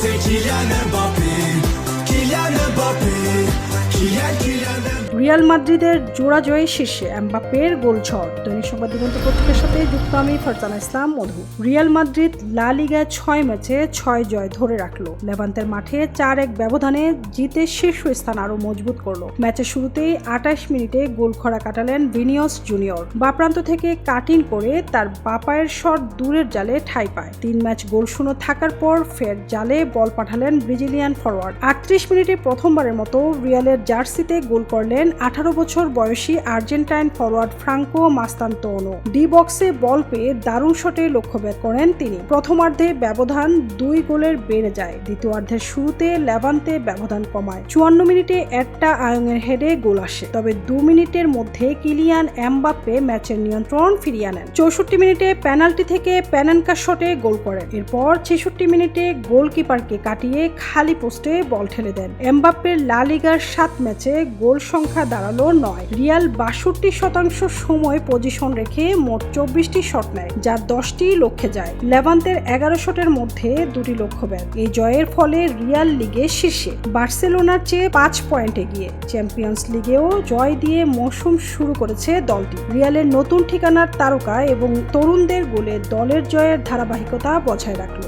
c'est Kylian Mbappé, Kylian Mbappé, Kylian Real মাদ্রিদের জোড়া জয়ে শীর্ষে এমবাপ্পের গোল ঝড়। দৈনিক সংবাদ দিগন্ত পত্রিকার সাথে যুক্ত আমি ফারজানা ইসলাম মধু। রিয়াল মাদ্রিদ লা লিগায় 6 ম্যাচে 6 জয় ধরে রাখলো। লেভান্তের মাঠে 4-1 ব্যবধানে জিতে শীর্ষ স্থান আরো মজবুত করলো। ম্যাচের শুরুতেই 28 মিনিটে গোল খরা কাটালেন ভিনিসিয়াস জুনিয়র। বাঁ প্রান্ত থেকে কাটিং করে তার বাঁ পায়ের শট দূরের জালে ঠাঁই পায়। 3 ম্যাচ গোলশূন্য থাকার পর ফের জালে বল পাঠালেন ব্রাজিলিয়ান ফরওয়ার্ড। 38 মিনিটে প্রথমবারের মতো রিয়ালের জার্সিতে গোল করলেন 18 বছর বয়সী আর্জেন্টাইন ফরওয়ার্ড ফ্রাঙ্কো মাস্তান্তোনো। ডি বক্সে বল পেয়ে দারুণ শটে লক্ষ্যভেদ করেন তিনি। প্রথমার্ধে ব্যবধান 2 গোলের বেড়ে যায়। দ্বিতীয়ার্ধের শুরুতে লেভান্তে ব্যবধান কমায়। 54 মিনিটে একটা আয়ংয়ের হেডে গোল আসে, তবে 2 মিনিটের মধ্যে কিলিয়ান এমবাপ্পে ম্যাচের নিয়ন্ত্রণ ফিরিয়ে আনেন। 64 মিনিটে পেনাল্টি থেকে পেনানকা শটে গোল করেন। এরপর 66 মিনিটে গোলকিপারকে কাটিয়ে খালি পোস্টে বল ঠেলে দেন। এমবাপ্পের লা লিগার 7 ম্যাচে গোল সংখ্যা দাঁড়ালো 9। রিয়াল 62% সময় পজিশন রেখে মোট 24টি শট নেয়, যার 10টি লক্ষ্যে যায়। লেভান্তের 11 শটের মধ্যে 2টি লক্ষ্যভেদ। এই জয়ের ফলে রিয়াল লিগে শীর্ষে, বার্সেলোনার চেয়ে 5 পয়েন্ট এগিয়ে। চ্যাম্পিয়ন্স লিগেও জয় দিয়ে মৌসুম শুরু করেছে দলটি। রিয়ালের নতুন ঠিকানার তারকা এবং তরুণদের গোলে দলের জয়ের ধারাবাহিকতা বজায় রাখল।